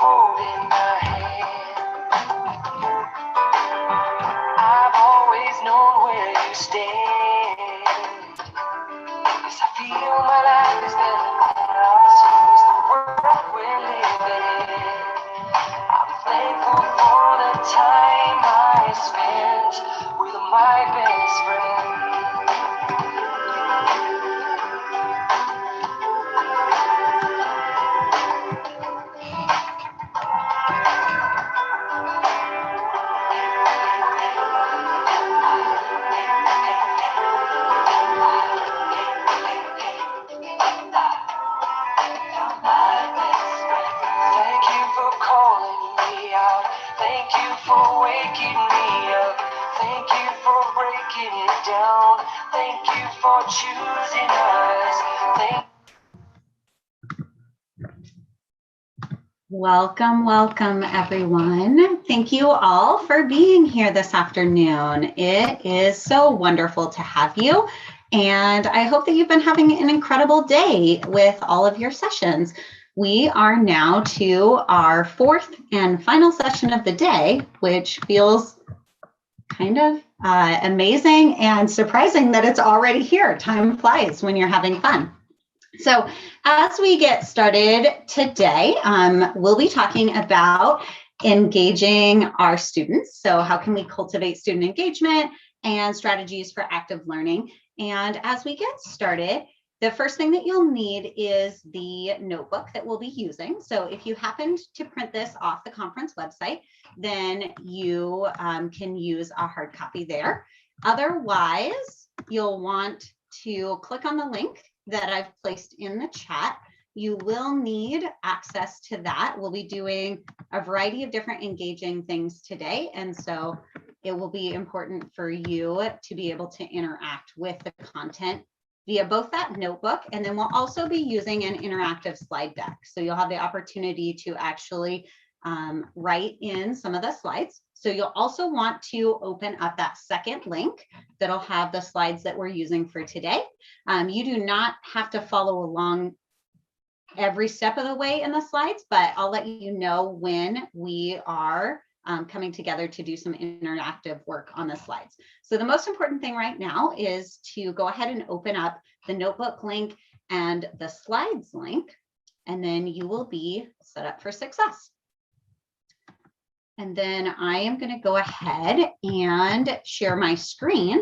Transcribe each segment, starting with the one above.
holding my hand. I've always known where you stand. Yes, I feel my life is better. So is the world we're living in. I'm thankful for the time I spent with my best friend. Thank you for calling me out. Thank you for waking me up. Thank you for breaking it down. Thank you for choosing us. Welcome, everyone. Thank you all for being here this afternoon. It is so wonderful to have you, and I hope that you've been having an incredible day with all of your sessions. We are now to our fourth and final session of the day, which feels kind of amazing and surprising that it's already here. Time flies when you're having fun. So as we get started today, we'll be talking about engaging our students. So how can we cultivate student engagement and strategies for active learning? And as we get started, the first thing that you'll need is the notebook that we'll be using. So if you happened to print this off the conference website, then you can use a hard copy there. Otherwise, you'll want to click on the link that I've placed in the chat. You will need access to that. We'll be doing a variety of different engaging things today. And so it will be important for you to be able to interact with the content via both that notebook, and then we'll also be using an interactive slide deck. So you'll have the opportunity to actually write in some of the slides. So you'll also want to open up that second link that'll have the slides that we're using for today. You do not have to follow along every step of the way in the slides, but I'll let you know when we are coming together to do some interactive work on the slides. So the most important thing right now is to go ahead and open up the notebook link and the slides link, and then you will be set up for success. And then I am going to go ahead and share my screen,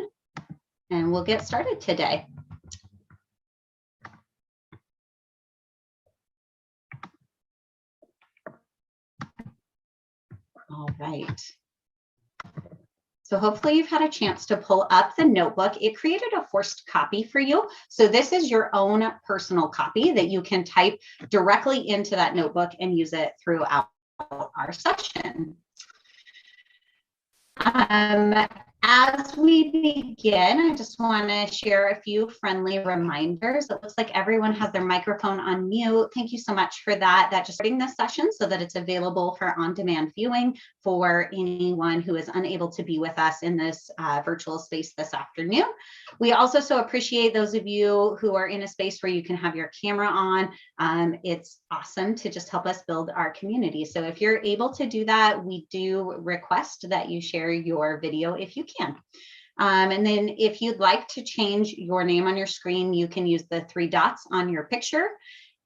and we'll get started today. All right. So hopefully you've had a chance to pull up the notebook. It created a forced copy for you. So this is your own personal copy that you can type directly into that notebook and use it throughout our session. As we begin, I just want to share a few friendly reminders. It looks like everyone has their microphone on mute. Thank you so much for that. That just starting this session so that it's available for on-demand viewing for anyone who is unable to be with us in this virtual space this afternoon. We also so appreciate those of you who are in a space where you can have your camera on. It's awesome to just help us build our community. So if you're able to do that, we do request that you share your video if you can. And then if you'd like to change your name on your screen, you can use the 3 dots on your picture.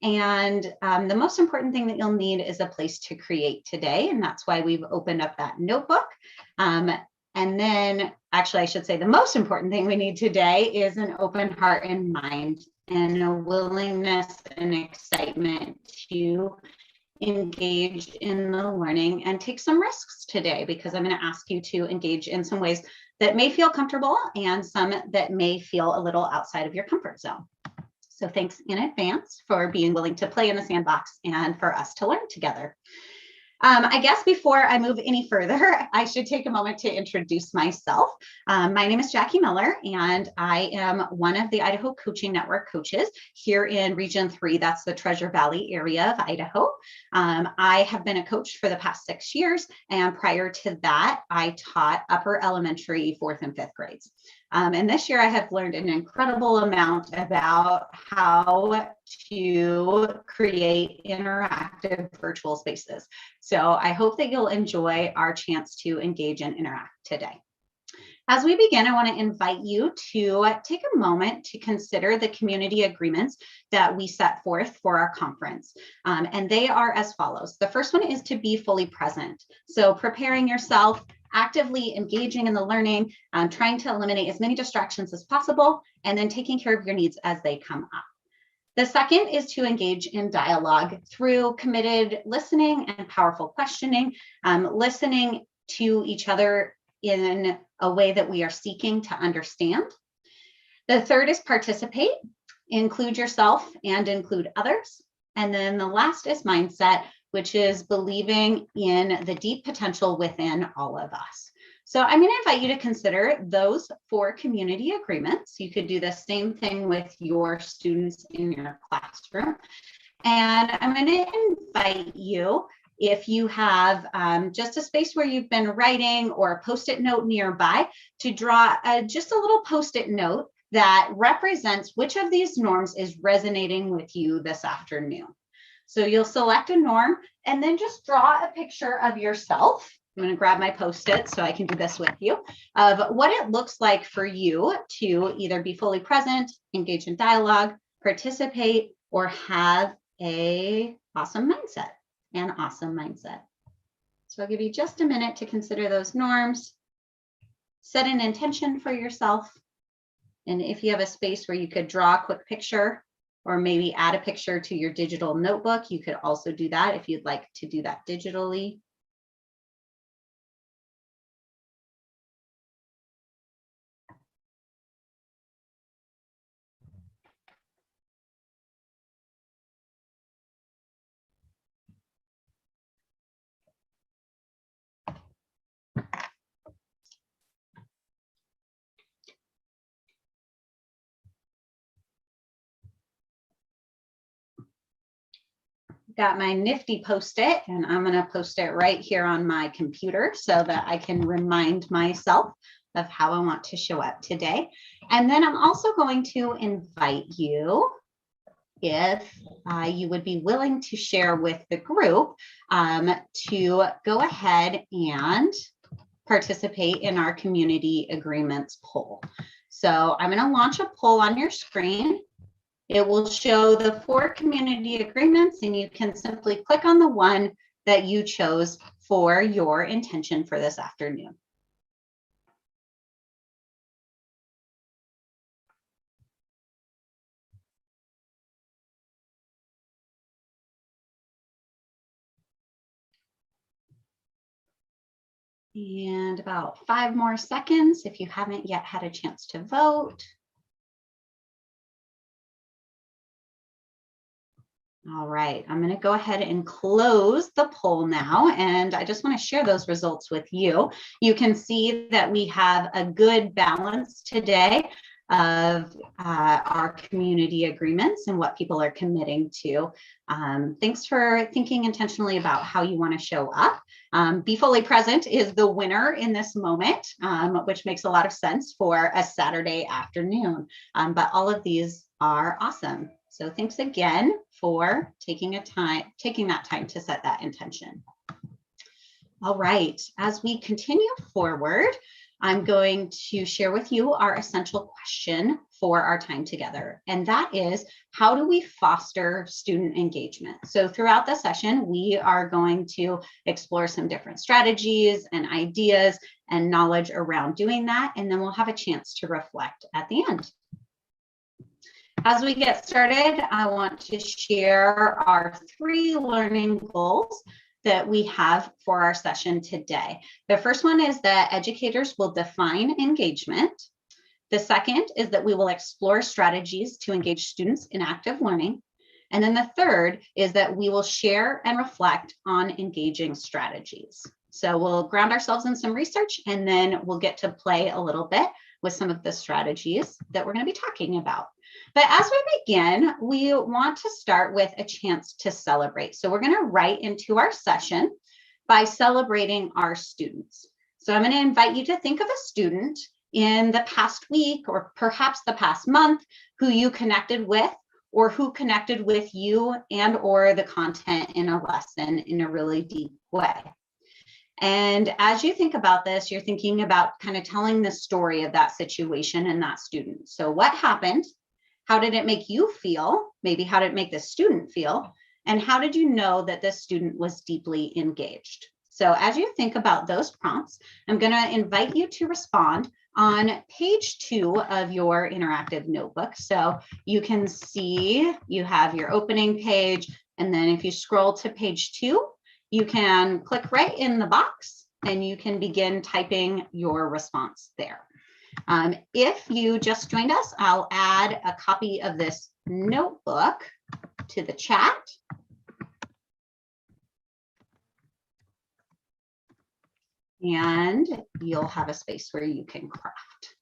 And the most important thing that you'll need is a place to create today. And that's why we've opened up that notebook. And then actually, I should say the most important thing we need today is an open heart and mind and a willingness and excitement to engage in the learning and take some risks today, because I'm going to ask you to engage in some ways that may feel comfortable and some that may feel a little outside of your comfort zone. So thanks in advance for being willing to play in the sandbox and for us to learn together. I guess before I move any further, I should take a moment to introduce myself. My name is Jackie Miller, and I am one of the Idaho Coaching Network coaches here in Region 3. That's the Treasure Valley area of Idaho. I have been a coach for the past 6 years, and prior to that, I taught upper elementary 4th and 5th grades. And this year I have learned an incredible amount about how to create interactive virtual spaces. So I hope that you'll enjoy our chance to engage and interact today. As we begin, I want to invite you to take a moment to consider the community agreements that we set forth for our conference. And they are as follows. The first one is to be fully present. So preparing yourself, actively engaging in the learning, trying to eliminate as many distractions as possible, and then taking care of your needs as they come up. The second is to engage in dialogue through committed listening and powerful questioning, listening to each other in a way that we are seeking to understand. The third is participate, include yourself and include others. And then the last is mindset, which is believing in the deep potential within all of us. So I'm going to invite you to consider those 4 community agreements. You could do the same thing with your students in your classroom. And I'm going to invite you, if you have just a space where you've been writing or a Post-it note nearby, to draw just a little Post-it note that represents which of these norms is resonating with you this afternoon. So you'll select a norm and then just draw a picture of yourself. I'm going to grab my Post-it so I can do this with you, of what it looks like for you to either be fully present, engage in dialogue, participate, or have an awesome mindset. So I'll give you just a minute to consider those norms, set an intention for yourself. And if you have a space where you could draw a quick picture or maybe add a picture to your digital notebook, you could also do that if you'd like to do that digitally. Got my nifty Post-it, and I'm going to post it right here on my computer so that I can remind myself of how I want to show up today. And then I'm also going to invite you, if you would be willing to share with the group, to go ahead and participate in our community agreements poll. So I'm going to launch a poll on your screen. It will show the 4 community agreements, and you can simply click on the one that you chose for your intention for this afternoon. And about 5 more seconds if you haven't yet had a chance to vote. All right, I'm going to go ahead and close the poll now, and I just want to share those results with you. You can see that we have a good balance today of our community agreements and what people are committing to. Thanks for thinking intentionally about how you want to show up. Be fully present is the winner in this moment, which makes a lot of sense for a Saturday afternoon, but all of these are awesome. So thanks again for taking that time to set that intention. All right, as we continue forward, I'm going to share with you our essential question for our time together. And that is, how do we foster student engagement? So throughout the session, we are going to explore some different strategies and ideas and knowledge around doing that. And then we'll have a chance to reflect at the end. As we get started, I want to share our 3 learning goals that we have for our session today. The first one is that educators will define engagement. The second is that we will explore strategies to engage students in active learning. And then the third is that we will share and reflect on engaging strategies. So we'll ground ourselves in some research, and then we'll get to play a little bit with some of the strategies that we're going to be talking about. But as we begin, we want to start with a chance to celebrate. So we're going to write into our session by celebrating our students. So I'm going to invite you to think of a student in the past week or perhaps the past month who you connected with or who connected with you and or the content in a lesson in a really deep way. And as you think about this, you're thinking about kind of telling the story of that situation and that student. So what happened? How did it make you feel? Maybe how did it make the student feel? And how did you know that this student was deeply engaged? So as you think about those prompts, I'm going to invite you to respond on page 2 of your interactive notebook. So you can see you have your opening page, and then if you scroll to page 2, you can click right in the box and you can begin typing your response there. If you just joined us, I'll add a copy of this notebook to the chat. And you'll have a space where you can craft.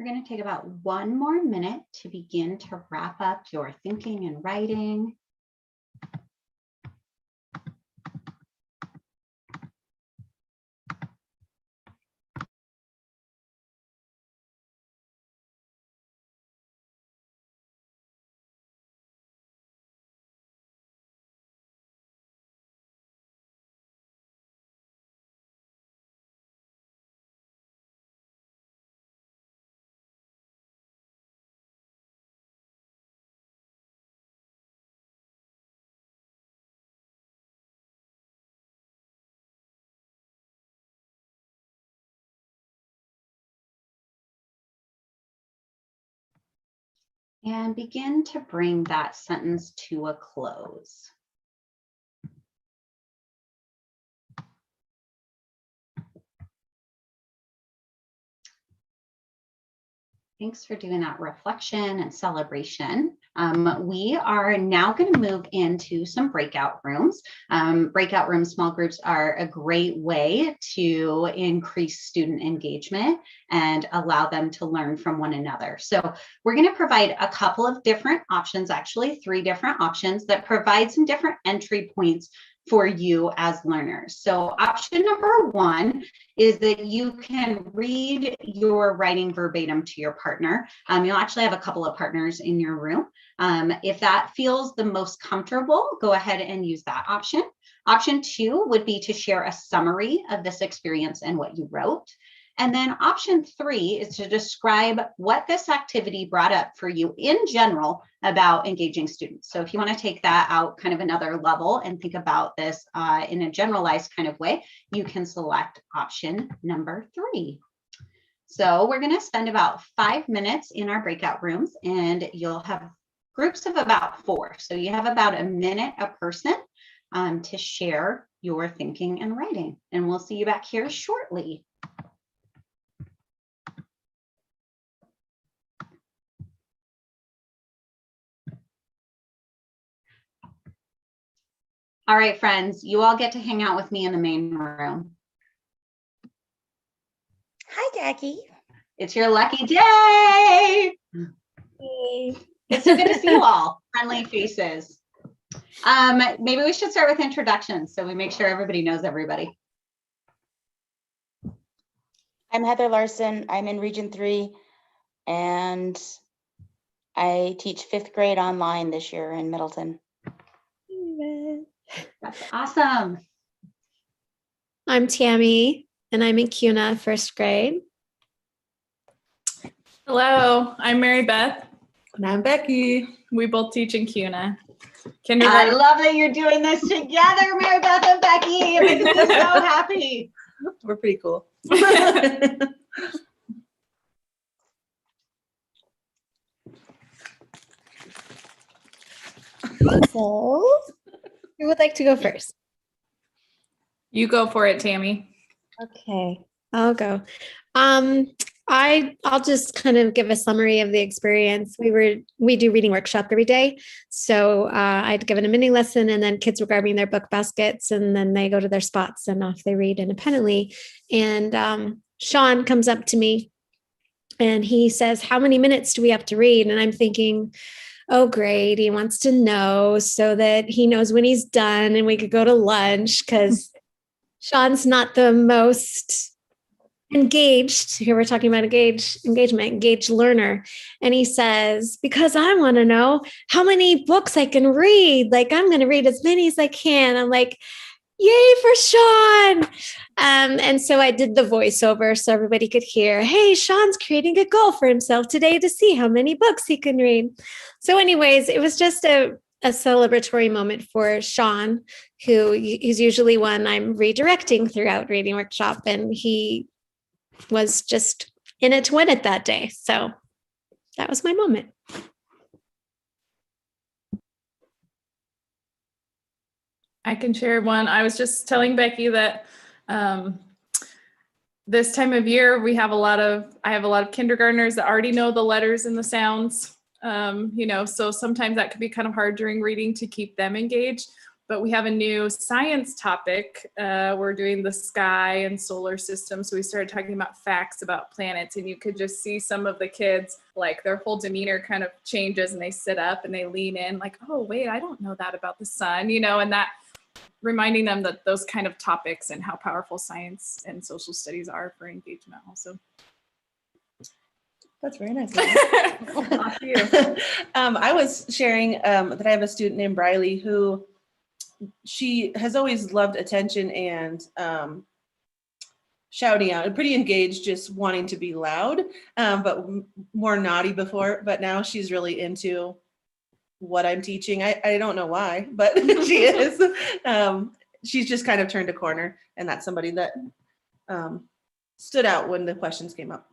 We're going to take about 1 more minute to begin to wrap up your thinking and writing. And begin to bring that sentence to a close. Thanks for doing that reflection and celebration. We are now going to move into some breakout rooms. Breakout room small groups are a great way to increase student engagement and allow them to learn from one another. So we're going to provide a couple of different options, actually 3 different options that provide some different entry points for you as learners. So option number 1 is that you can read your writing verbatim to your partner. You'll actually have a couple of partners in your room. If that feels the most comfortable, go ahead and use that option. Option 2 would be to share a summary of this experience and what you wrote. And then option 3 is to describe what this activity brought up for you in general about engaging students. So if you want to take that out kind of another level and think about this in a generalized kind of way, you can select option number 3. So we're going to spend about 5 minutes in our breakout rooms, and you'll have groups of about 4. So you have about a minute a person to share your thinking and writing. And we'll see you back here shortly. All right, friends, you all get to hang out with me in the main room. Hi, Jackie. It's your lucky day. Hey. It's so good to see you all. Friendly faces. Maybe we should start with introductions so we make sure everybody knows everybody. I'm Heather Larson. I'm in Region 3, and I teach 5th grade online this year in Middleton. That's awesome. I'm Tammy, and I'm in CUNA 1st grade. Hello, I'm Mary Beth. And I'm Becky. We both teach in CUNA. I Kindergarten. love that you're doing this together, Mary Beth and Becky. It makes me so happy. We're pretty cool. So, who would like to go first? You go for it, Tammy. Okay, I'll go. I'll just kind of give a summary of the experience. We do reading workshop every day. So I'd given a mini lesson, and then kids were grabbing their book baskets, and then they go to their spots and off they read independently. And Sean comes up to me and he says, "How many minutes do we have to read?" And I'm thinking, oh, great. He wants to know so that he knows when he's done and we could go to lunch, because Sean's not the most engaged. Here we're talking about engaged learner. And he says, because I want to know how many books I can read. Like, I'm going to read as many as I can. I'm like, yay for Sean. And so I did the voiceover so everybody could hear, hey, Sean's creating a goal for himself today to see how many books he can read. So anyways, it was just a celebratory moment for Sean, who is usually one I'm redirecting throughout reading workshop. And he was just in it to win it that day. So that was my moment. I can share one. I was just telling Becky that this time of year I have a lot of kindergartners that already know the letters and the sounds. So sometimes that can be kind of hard during reading to keep them engaged. but we have a new science topic. We're doing the sky and solar system. So we started talking about facts about planets, and you could just see some of the kids, like their whole demeanor kind of changes, and they sit up and they lean in like, oh, wait, I don't know that about the sun, and that reminding them that those kind of topics and how powerful science and social studies are for engagement also. That's very nice. Off to you. I was sharing that I have a student named Briley who she has always loved attention and shouting out, pretty engaged, just wanting to be loud, but more naughty before. But now she's really into what I'm teaching. I don't know why, but she is. She's just kind of turned a corner, and that's somebody that stood out when the questions came up.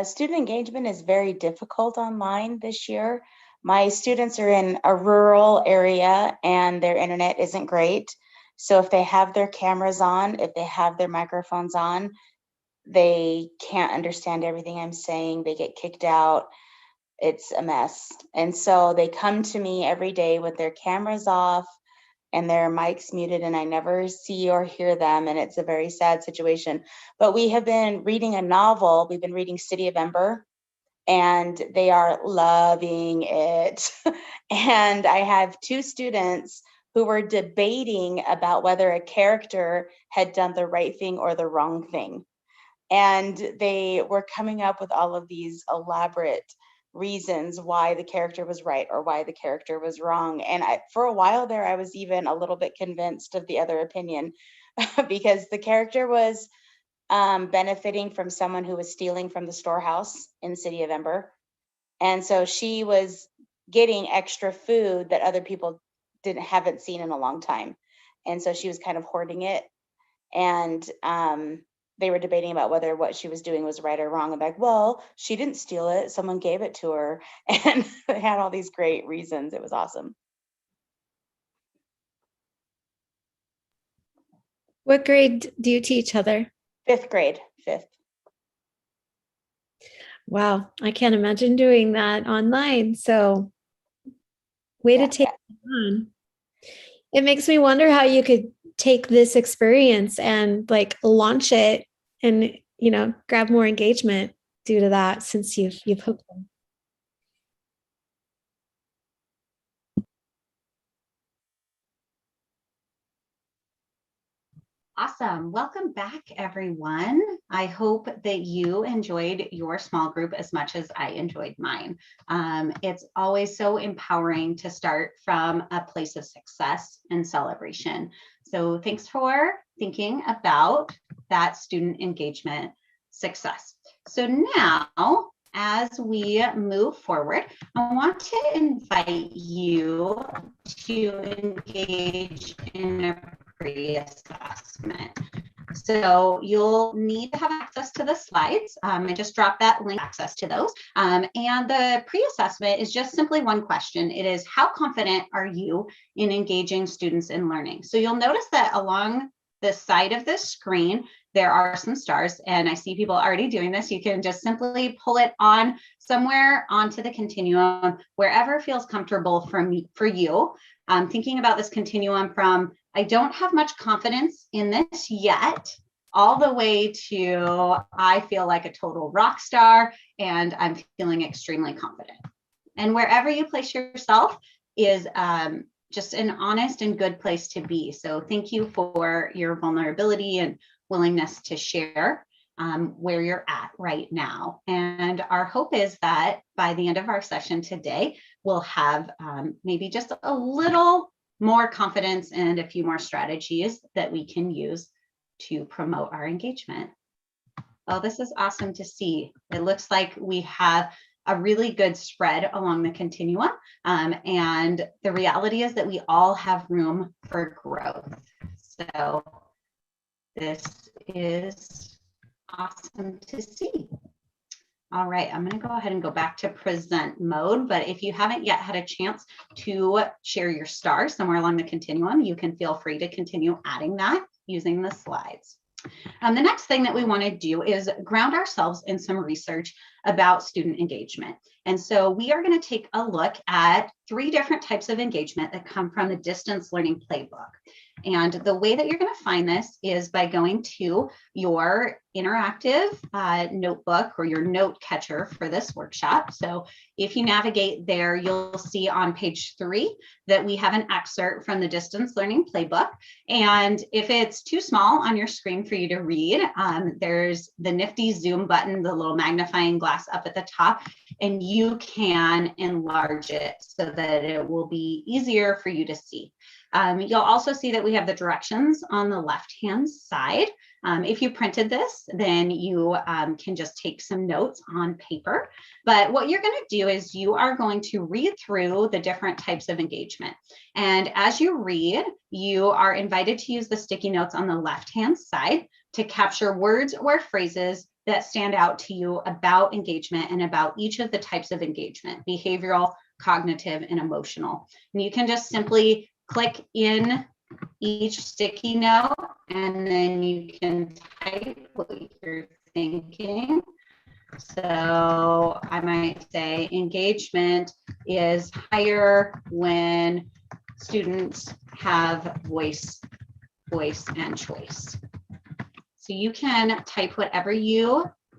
Student engagement is very difficult online this year. My students are in a rural area and their internet isn't great. So if they have their cameras on, if they have their microphones on, they can't understand everything I'm saying. They get kicked out. It's a mess. And so they come to me every day with their cameras off and their mics muted, and I never see or hear them. And it's a very sad situation. But we have been reading a novel. We've been reading City of Ember, and they are loving it. And I have two students who were debating about whether a character had done the right thing or the wrong thing. And they were coming up with all of these elaborate reasons why the character was right or why the character was wrong. And for a while there, I was even a little bit convinced of the other opinion because the character was benefiting from someone who was stealing from the storehouse in City of Ember. And so she was getting extra food that other people haven't seen in a long time. And so she was kind of hoarding it. And they were debating about whether what she was doing was right or wrong. I'm like, well, she didn't steal it. Someone gave it to her. And they had all these great reasons. It was awesome. What grade do you teach, Heather? 5th grade, 5th. Wow, I can't imagine doing that online. So way to take it on. It makes me wonder how you could take this experience and like launch it and, grab more engagement due to that since you've hooked them. Awesome. Welcome back, everyone. I hope that you enjoyed your small group as much as I enjoyed mine. It's always so empowering to start from a place of success and celebration. So thanks for thinking about that student engagement success. So now, as we move forward, I want to invite you to engage in a pre-assessment. So you'll need to have access to the slides. I just dropped that link, access to those. And the pre-assessment is just simply one question. It is, how confident are you in engaging students in learning? So you'll notice that along the side of this screen, there are some stars, and I see people already doing this. You can just simply pull it on somewhere onto the continuum, wherever feels comfortable for you. Thinking about this continuum from, I don't have much confidence in this yet, all the way to, I feel like a total rock star and I'm feeling extremely confident. And wherever you place yourself is just an honest and good place to be. So thank you for your vulnerability and willingness to share where you're at right now. And our hope is that by the end of our session today, we'll have maybe just a little more confidence and a few more strategies that we can use to promote our engagement. Oh, this is awesome to see. It looks like we have a really good spread along the continuum. And the reality is that we all have room for growth. So this is awesome to see. All right, I'm going to go ahead and go back to present mode, but if you haven't yet had a chance to share your stars somewhere along the continuum, you can feel free to continue adding that using the slides. The next thing that we want to do is ground ourselves in some research about student engagement. And so we are going to take a look at 3 different types of engagement that come from the distance learning playbook. And the way that you're going to find this is by going to your interactive notebook or your note catcher for this workshop. So if you navigate there, you'll see on page 3 that we have an excerpt from the distance learning playbook. And if it's too small on your screen for you to read, there's the nifty zoom button, the little magnifying glass up at the top, and you can enlarge it so that it will be easier for you to see. You'll also see that we have the directions on the left-hand side. If you printed this, then you can just take some notes on paper. But what you're going to do is you are going to read through the different types of engagement. And as you read, you are invited to use the sticky notes on the left-hand side to capture words or phrases that stand out to you about engagement and about each of the types of engagement: behavioral, cognitive, and emotional. And you can just simply click in each sticky note, and then you can type what you're thinking. So I might say engagement is higher when students have voice, and choice. So you can type whatever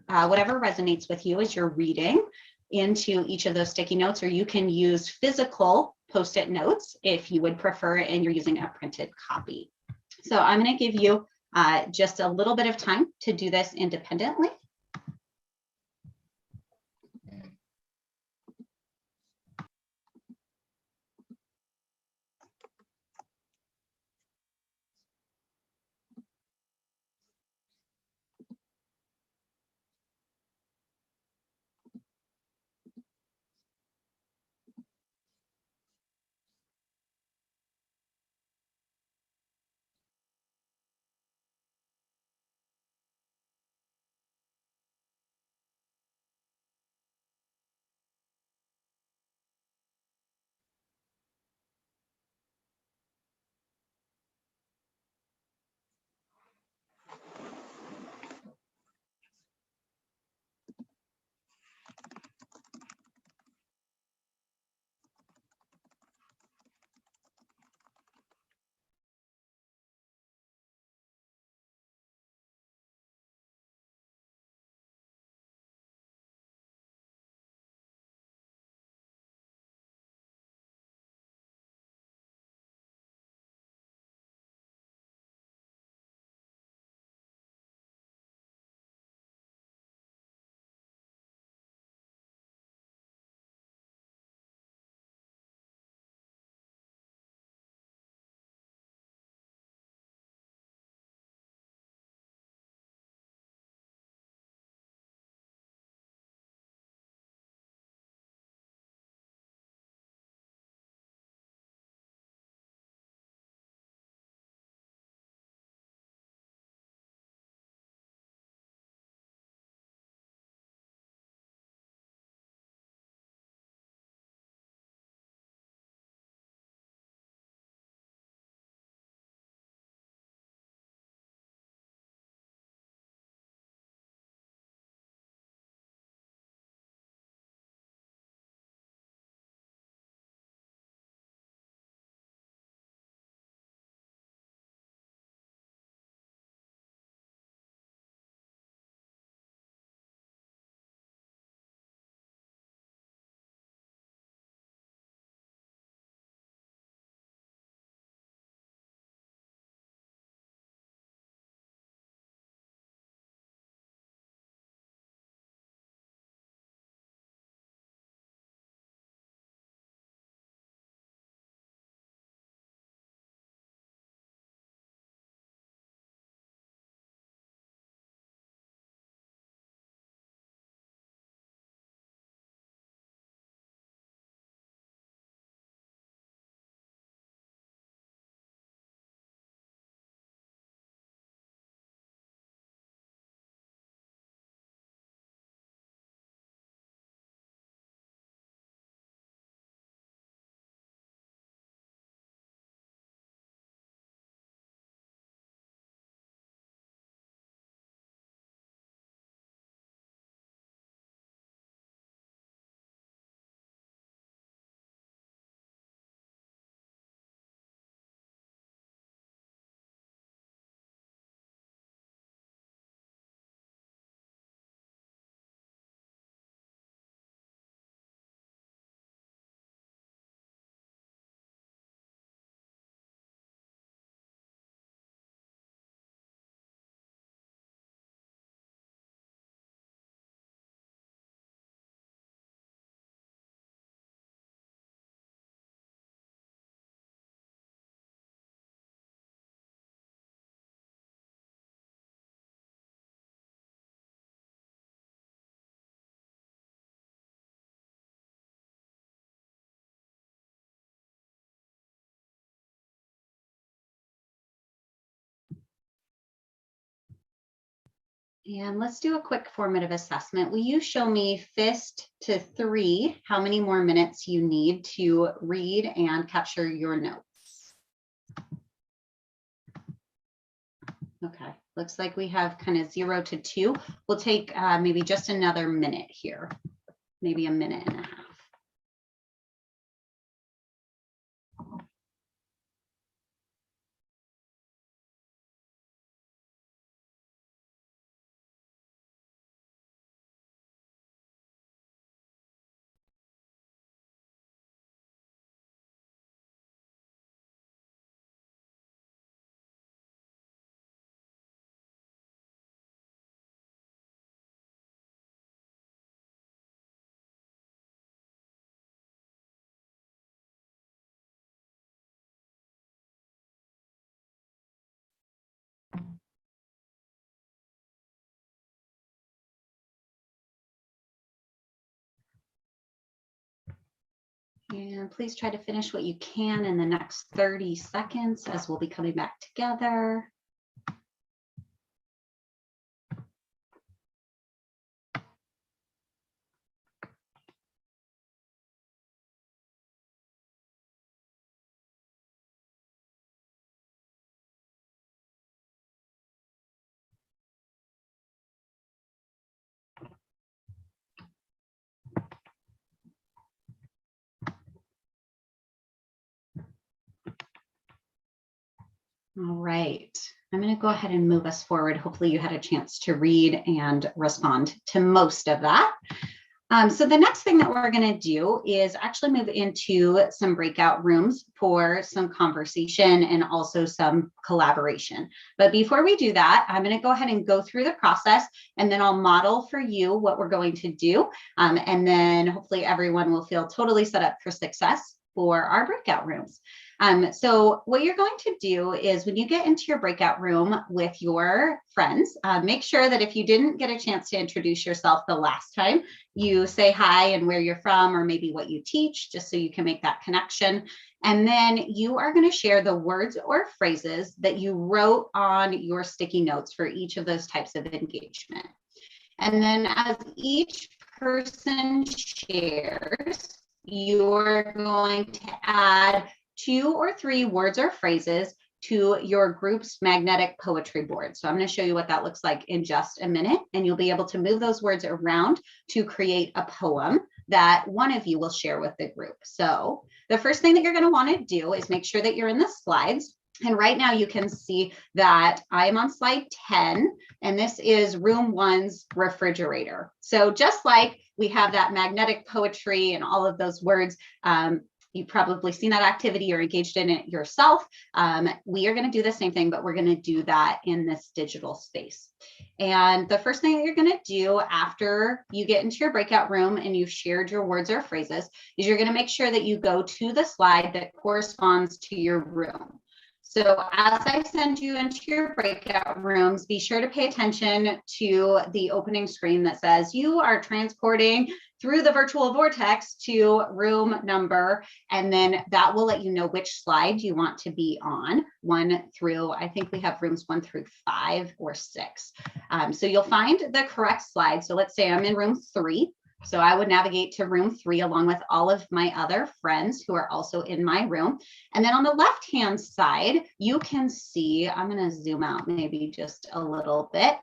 resonates with you as you're reading into each of those sticky notes, or you can use physical Post-it notes if you would prefer and you're using a printed copy. So I'm going to give you just a little bit of time to do this independently. And let's do a quick formative assessment. Will you show me fist to 3 how many more minutes you need to read and capture your notes? Okay, looks like we have kind of 0 to 2. We'll take maybe just another minute here, maybe a minute and a half. And please try to finish what you can in the next 30 seconds as we'll be coming back together. All right, I'm going to go ahead and move us forward. Hopefully you had a chance to read and respond to most of that. So the next thing that we're going to do is actually move into some breakout rooms for some conversation and also some collaboration. But before we do that, I'm going to go ahead and go through the process, and then I'll model for you what we're going to do. And then hopefully everyone will feel totally set up for success for our breakout rooms. So what you're going to do is when you get into your breakout room with your friends, make sure that if you didn't get a chance to introduce yourself the last time, you say hi and where you're from, or maybe what you teach, just so you can make that connection. And then you are going to share the words or phrases that you wrote on your sticky notes for each of those types of engagement. And then as each person shares, you're going to add 2 or 3 words or phrases to your group's magnetic poetry board. So I'm going to show you what that looks like in just a minute, and you'll be able to move those words around to create a poem that one of you will share with the group. So the first thing that you're going to want to do is make sure that you're in the slides. And right now you can see that I am on slide 10, and this is room 1's refrigerator. So just like we have that magnetic poetry and all of those words, you've probably seen that activity or engaged in it yourself. We are going to do the same thing, but we're going to do that in this digital space. And the first thing that you're going to do after you get into your breakout room and you've shared your words or phrases is you're going to make sure that you go to the slide that corresponds to your room. So as I send you into your breakout rooms, be sure to pay attention to the opening screen that says you are transporting through the virtual vortex to room number, and then that will let you know which slide you want to be on, 1 through, I think we have rooms 1 through 5 or 6. So you'll find the correct slide. So let's say I'm in room 3. So I would navigate to room 3 along with all of my other friends who are also in my room. And then on the left-hand side, you can see, I'm going to zoom out maybe just a little bit.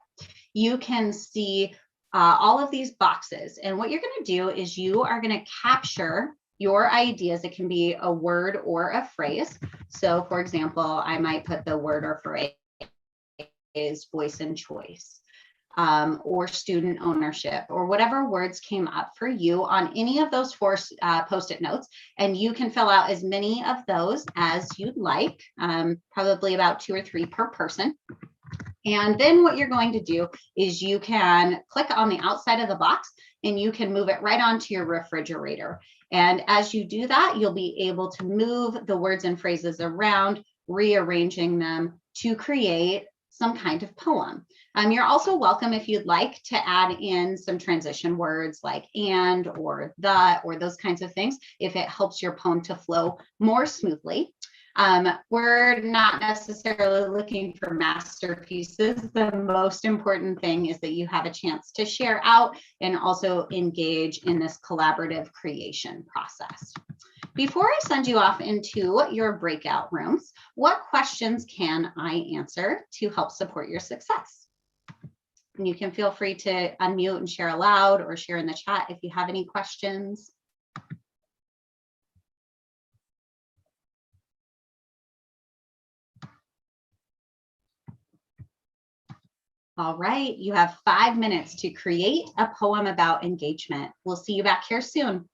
You can see all of these boxes. And what you're going to do is you are going to capture your ideas. It can be a word or a phrase. So for example, I might put the word or phrase voice and choice. Or student ownership, or whatever words came up for you on any of those 4 Post-it notes. And you can fill out as many of those as you'd like, probably about 2 or 3 per person. And then what you're going to do is you can click on the outside of the box and you can move it right onto your refrigerator. And as you do that, you'll be able to move the words and phrases around, rearranging them to create some kind of poem. You're also welcome, if you'd like, to add in some transition words like and or the or those kinds of things if it helps your poem to flow more smoothly. We're not necessarily looking for masterpieces. The most important thing is that you have a chance to share out and also engage in this collaborative creation process. Before I send you off into your breakout rooms, what questions can I answer to help support your success? And you can feel free to unmute and share aloud or share in the chat if you have any questions. All right, you have 5 minutes to create a poem about engagement. We'll see you back here soon.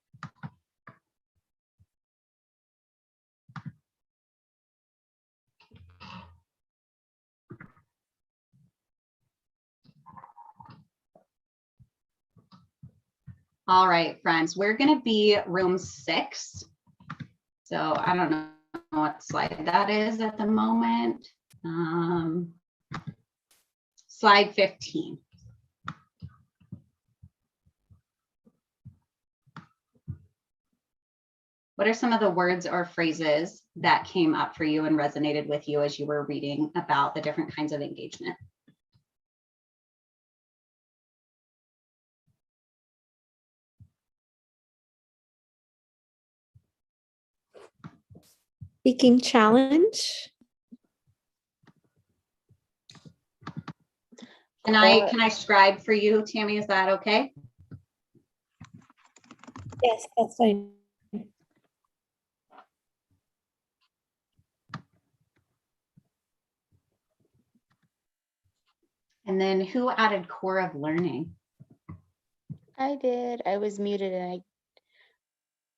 All right, friends, we're going to be room 6. So I don't know what slide that is at the moment. Slide 15. What are some of the words or phrases that came up for you and resonated with you as you were reading about the different kinds of engagement? Speaking challenge. Can I scribe for you, Tammy? Is that okay? Yes, that's fine. And then who added core of learning? I did. I was muted and I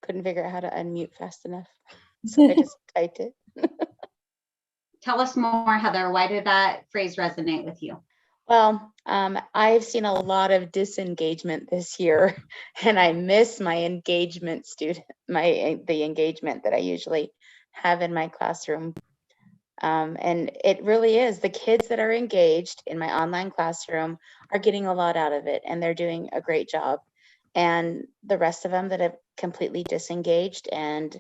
couldn't figure out how to unmute fast enough. So I just typed it. Tell us more, Heather. Why did that phrase resonate with you? Well, I've seen a lot of disengagement this year, and I miss my engagement the engagement that I usually have in my classroom. And it really is, the kids that are engaged in my online classroom are getting a lot out of it, and they're doing a great job. And the rest of them that have completely disengaged, and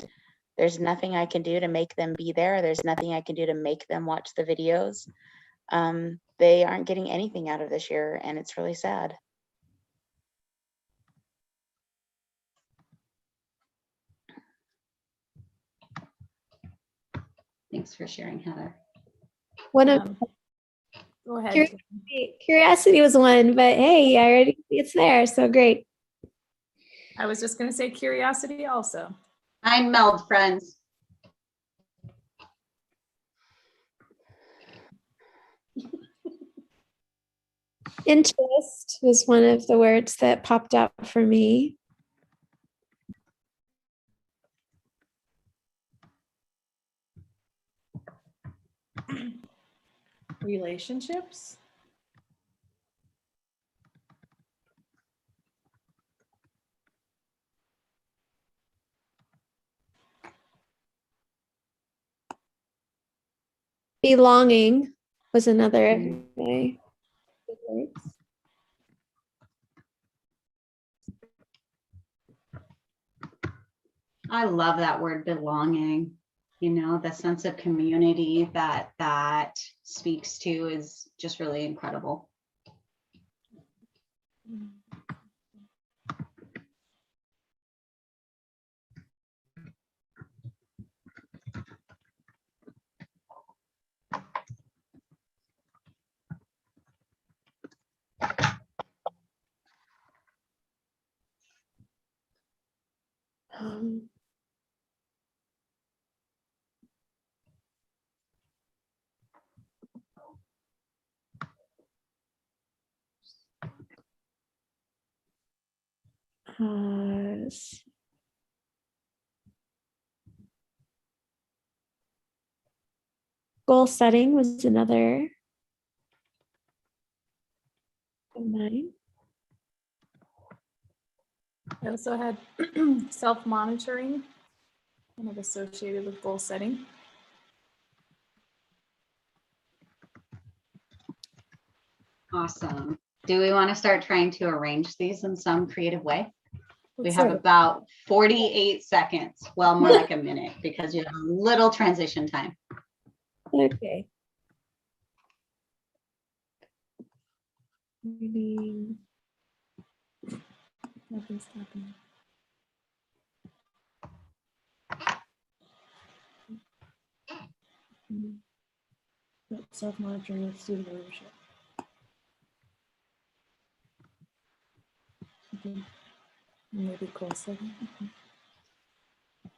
there's nothing I can do to make them be there. There's nothing I can do to make them watch the videos. They aren't getting anything out of this year, and it's really sad. Thanks for sharing, Heather. One of Go ahead. curiosity was one, but hey, I already it's there, so great. I was just going to say curiosity also. I'm meld, friends. Interest was one of the words that popped out for me. Relationships. Belonging was another of my words. I love that word, belonging. You know, the sense of community that speaks to is just really incredible. Goal setting was another of mine. I also had self-monitoring, kind of associated with goal setting. Awesome. Do we want to start trying to arrange these in some creative way? We have about 48 seconds. Well, more like a minute because you have a little transition time. Okay. Reading. Nothing's happening. Self-monitoring with student ownership. Okay. Maybe closer.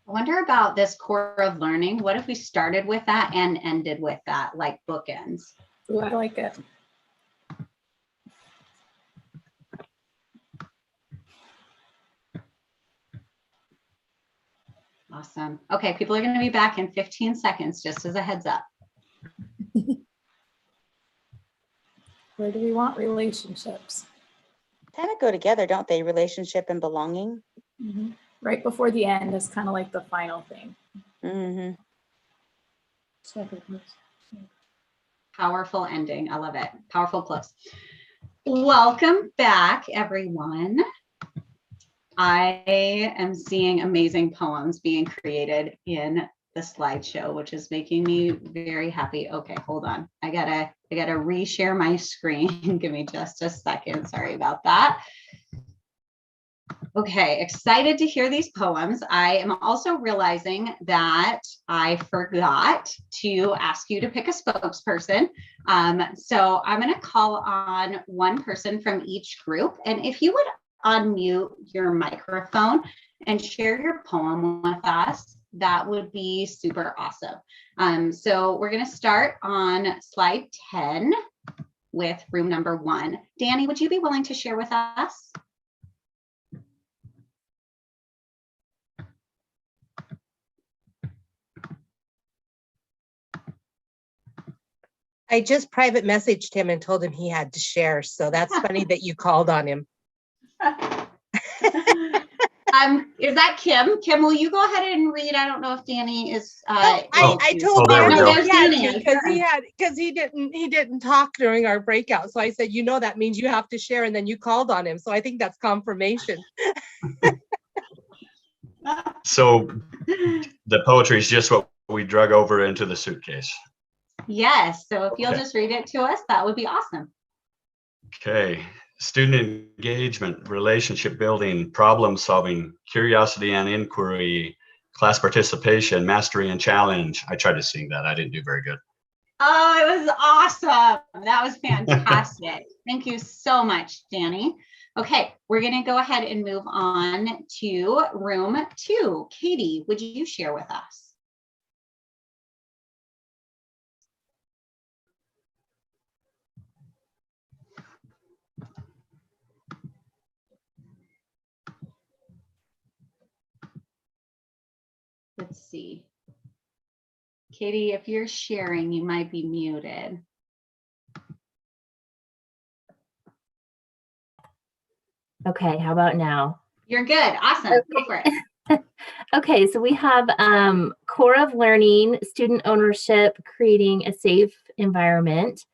I wonder about this core of learning. What if we started with that and ended with that, like bookends? Ooh, I like it. Awesome. Okay, people are going to be back in 15 seconds, just as a heads up. Where do we want relationships? Kind of go together, don't they? Relationship and belonging. Mm-hmm. Right before the end is kind of like the final thing. Mm-hmm. Powerful ending. I love it. Powerful close. Welcome back, everyone. I am seeing amazing poems being created in the slideshow, which is making me very happy. Okay, hold on. I gotta reshare my screen. Give me just a second. Sorry about that. Okay, excited to hear these poems. I am also realizing that I forgot to ask you to pick a spokesperson. So I'm going to call on one person from each group. And if you would unmute your microphone and share your poem with us, that would be super awesome. So we're going to start on slide 10 with room number 1. Danny, would you be willing to share with us? I just private messaged him and told him he had to share. So that's funny that you called on him. Is that Kim? Kim, will you go ahead and read? I don't know if Danny is. I told there Danny there's he had Danny. to because he didn't talk during our breakout. So I said, that means you have to share, and then you called on him. So I think that's confirmation. So the poetry is just what we drug over into the suitcase. Yes. So if you'll just read it to us, that would be awesome. Okay. Student engagement, relationship building, problem solving, curiosity and inquiry, class participation, mastery and challenge. I tried to sing that. I didn't do very good. Oh, it was awesome. That was fantastic. Thank you so much, Danny. Okay, we're going to go ahead and move on to room 2. Katie, would you share with us? Let's see. Katie, if you're sharing, you might be muted. Okay, how about now? You're good. Awesome. Okay. Go for it. Okay, so we have core of learning, student ownership, creating a safe environment,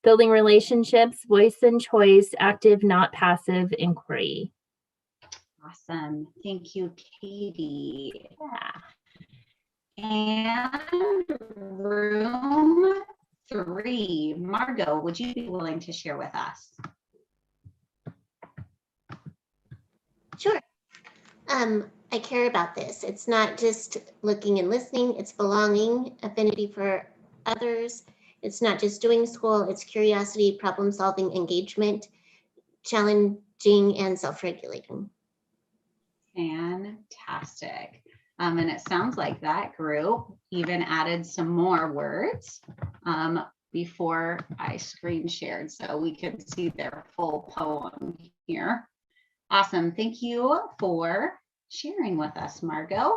building relationships, voice and choice, active, not passive inquiry. Awesome. Thank you, Katie. Yeah. And room 3, Margot, would you be willing to share with us? Sure. I care about this. It's not just looking and listening, it's belonging, affinity for others. It's not just doing school, it's curiosity, problem solving, engagement, challenging, and self-regulating. Fantastic. And it sounds like that group even added some more words before I screen shared so we could see their full poem here. Awesome. Thank you for sharing with us, Margot.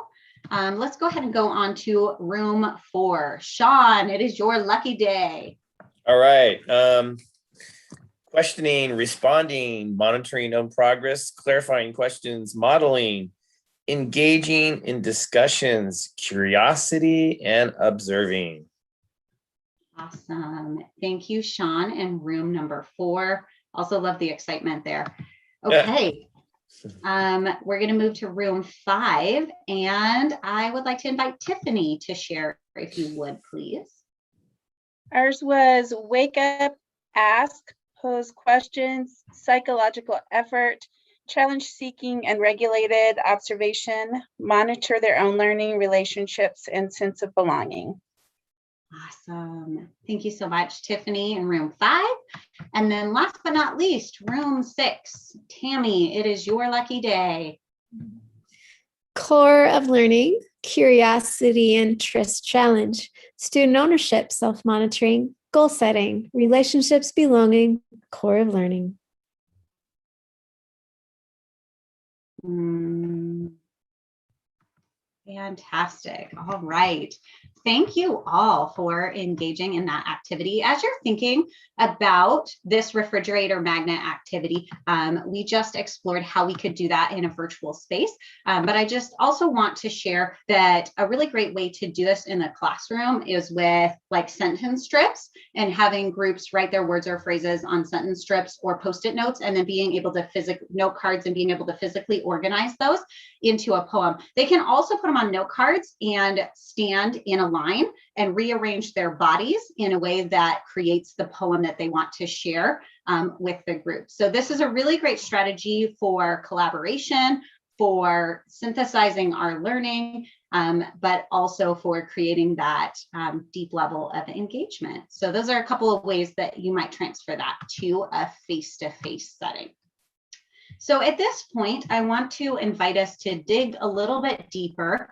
Let's go ahead and go on to room 4. Sean, it is your lucky day. All right. Questioning, responding, monitoring own progress, clarifying questions, modeling, engaging in discussions, curiosity, and observing. Awesome. Thank you, Sean. And room number 4. Also love the excitement there. Okay. We're going to move to room 5, and I would like to invite Tiffany to share, if you would, please. Ours was wake up, ask, pose questions, psychological effort, challenge seeking and regulated observation, monitor their own learning, relationships, and sense of belonging. Awesome. Thank you so much, Tiffany, in room 5. And then last but not least, room 6. Tammy, it is your lucky day. Core of learning, curiosity, interest, challenge, student ownership, self-monitoring, goal setting, relationships, belonging, core of learning. Fantastic. All right. Thank you all for engaging in that activity. As you're thinking about this refrigerator magnet activity, we just explored how we could do that in a virtual space. But I just also want to share that a really great way to do this in the classroom is with like sentence strips and having groups write their words or phrases on sentence strips or Post-it notes, and then being able to note cards and being able to physically organize those into a poem. They can also put them on note cards and stand in a line and rearrange their bodies in a way that creates the poem that they want to share with the group. So this is a really great strategy for collaboration, for synthesizing our learning, but also for creating that deep level of engagement. So those are a couple of ways that you might transfer that to a face-to-face setting. So at this point, I want to invite us to dig a little bit deeper,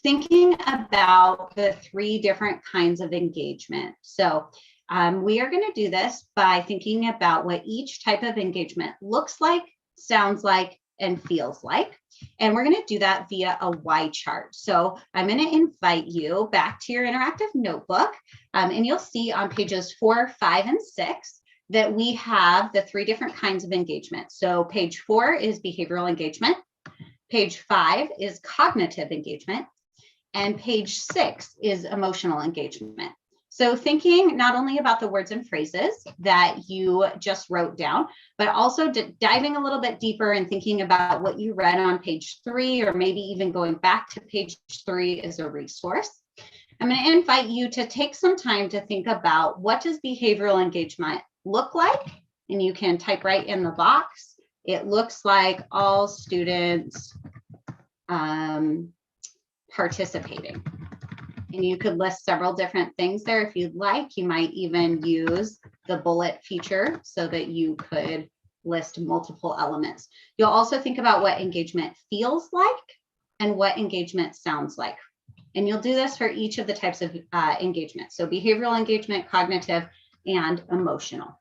thinking about the 3 different kinds of engagement. So we are going to do this by thinking about what each type of engagement looks like, sounds like, and feels like. And we're going to do that via a Y chart. So I'm going to invite you back to your interactive notebook, and you'll see on pages 4, 5, and 6 that we have the 3 different kinds of engagement. So page 4 is behavioral engagement, page 5 is cognitive engagement, and page 6 is emotional engagement. So thinking not only about the words and phrases that you just wrote down, but also diving a little bit deeper and thinking about what you read on page 3, or maybe even going back to page 3 as a resource. I'm going to invite you to take some time to think about, what does behavioral engagement look like? And you can type right in the box. It looks like all students participating. And you could list several different things there if you'd like. You might even use the bullet feature so that you could list multiple elements. You'll also think about what engagement feels like and what engagement sounds like. And you'll do this for each of the types of engagement. So behavioral engagement, cognitive, and emotional.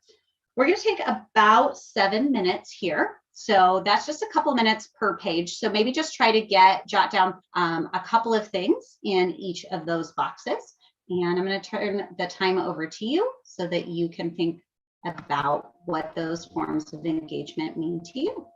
We're going to take about 7 minutes here. So that's just a couple minutes per page. So maybe just try to jot down a couple of things in each of those boxes. And I'm going to turn the time over to you so that you can think about what those forms of engagement mean to you.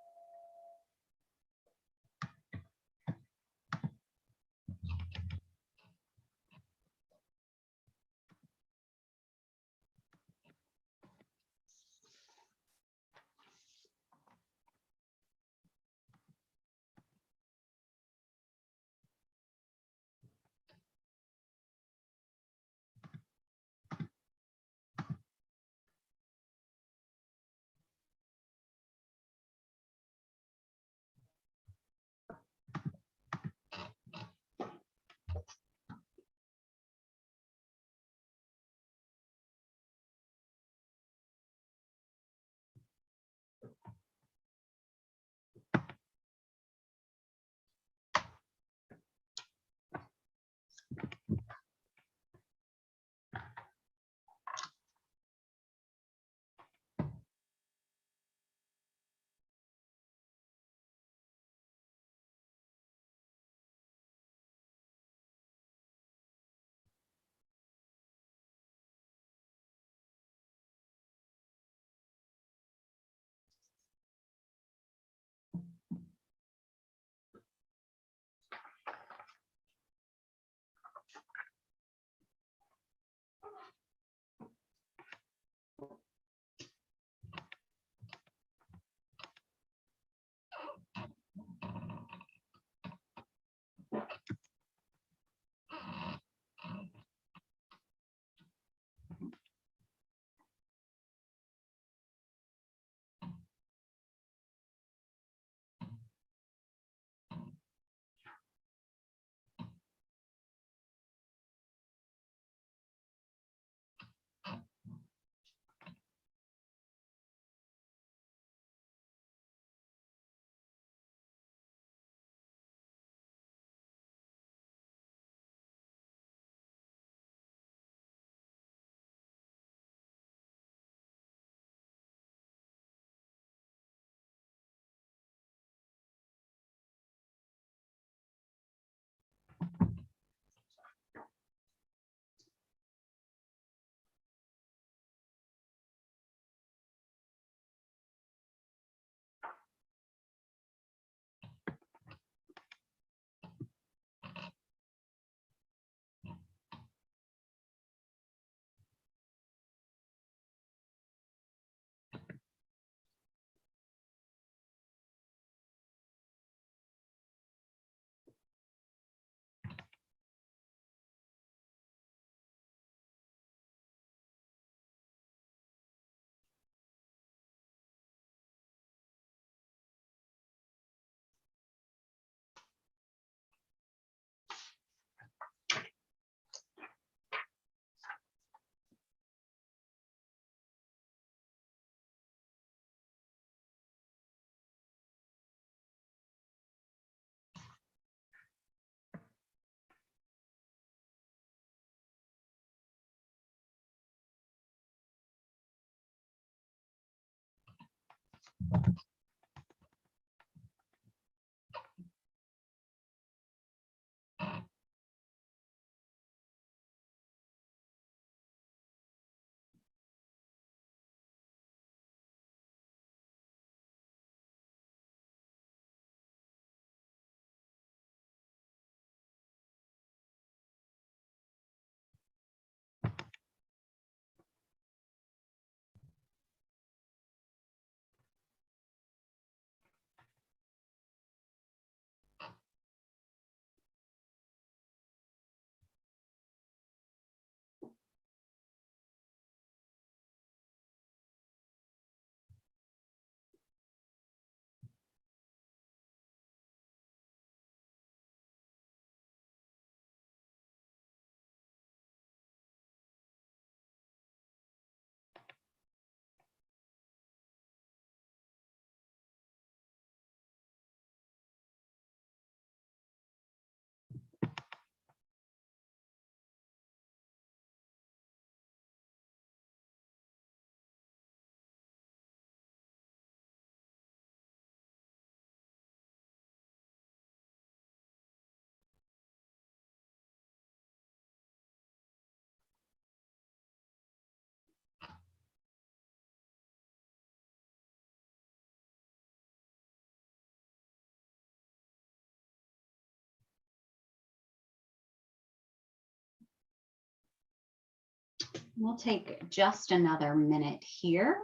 We'll take just another minute here.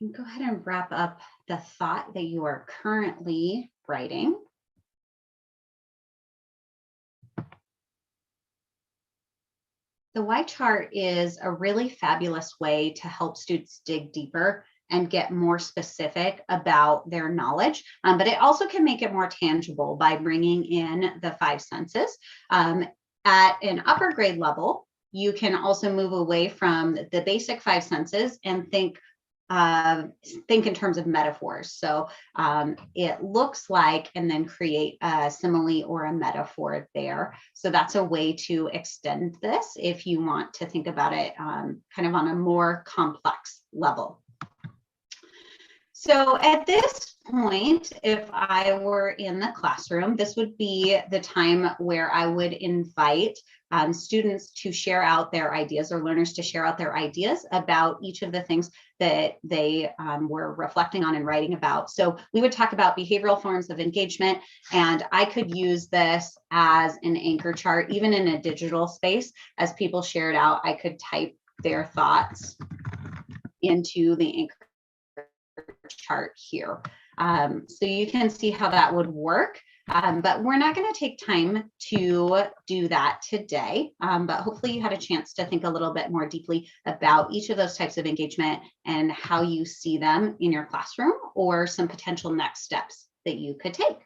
And go ahead and wrap up the thought that you are currently writing. The Y chart is a really fabulous way to help students dig deeper and get more specific about their knowledge, but it also can make it more tangible by bringing in the 5 senses. At an upper grade level, you can also move away from the basic 5 senses and think in terms of metaphors. So it looks like, and then create a simile or a metaphor there. So that's a way to extend this if you want to think about it kind of on a more complex level. So at this point, if I were in the classroom, this would be the time where I would invite students to share out their ideas, or learners to share out their ideas about each of the things that they were reflecting on and writing about. So we would talk about behavioral forms of engagement, and I could use this as an anchor chart, even in a digital space. As people shared out, I could type their thoughts into the anchor chart here. So you can see how that would work, but we're not going to take time to do that today, but hopefully you had a chance to think a little bit more deeply about each of those types of engagement and how you see them in your classroom, or some potential next steps that you could take.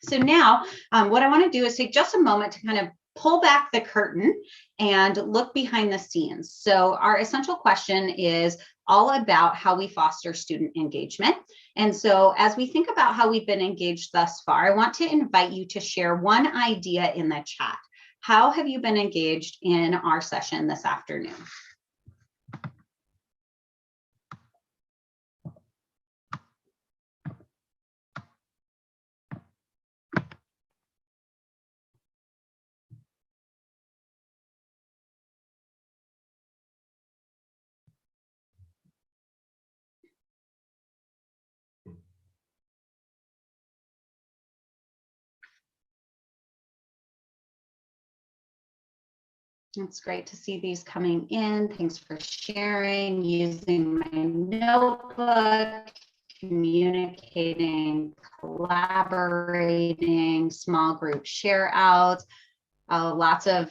So now what I want to do is take just a moment to kind of pull back the curtain and look behind the scenes. So our essential question is all about how we foster student engagement. And so as we think about how we've been engaged thus far, I want to invite you to share one idea in the chat. How have you been engaged in our session this afternoon? It's great to see these coming in. Thanks for sharing, using my notebook. communicating, collaborating, small group share outs, lots of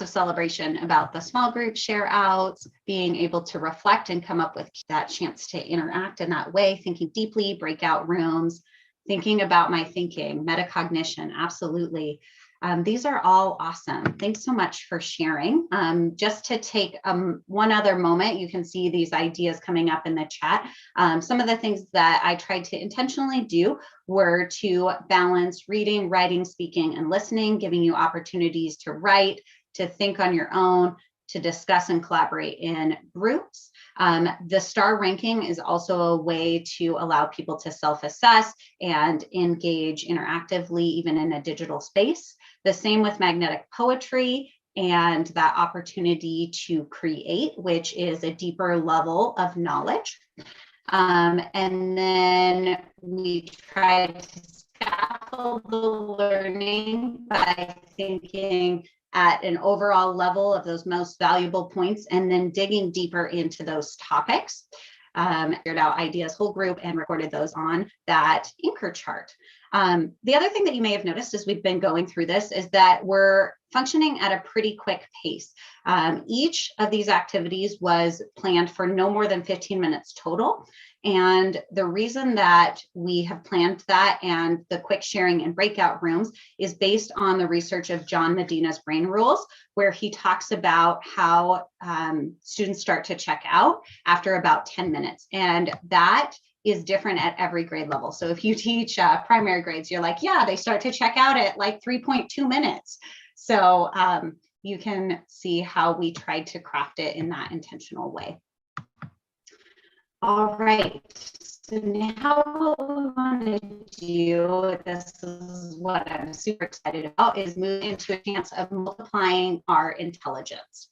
celebration about the small group share outs, being able to reflect and come up with that chance to interact in that way, thinking deeply, breakout rooms, thinking about my thinking, metacognition, absolutely. These are all awesome. Thanks so much for sharing. Just to take one other moment, you can see these ideas coming up in the chat. Some of the things that I tried to intentionally do were to balance reading, writing, speaking, and listening, giving you opportunities to write, to think on your own, to discuss and collaborate in groups. The star ranking is also a way to allow people to self-assess and engage interactively, even in a digital space. The same with magnetic poetry and that opportunity to create, which is a deeper level of knowledge. And then we try to scaffold the learning by thinking at an overall level of those most valuable points and then digging deeper into those topics. Figured out ideas whole group and recorded those on that anchor chart. The other thing that you may have noticed as we've been going through this is that we're functioning at a pretty quick pace. Each of these activities was planned for no more than 15 minutes total. And the reason that we have planned that and the quick sharing and breakout rooms is based on the research of John Medina's Brain Rules, where he talks about how students start to check out after about 10 minutes. And that is different at every grade level. So if you teach primary grades, you're like, yeah, they start to check out at like 3.2 minutes. So you can see how we tried to craft it in that intentional way. All right, so now what we want to do, this is what I'm super excited about, is move into a chance of multiplying our intelligence.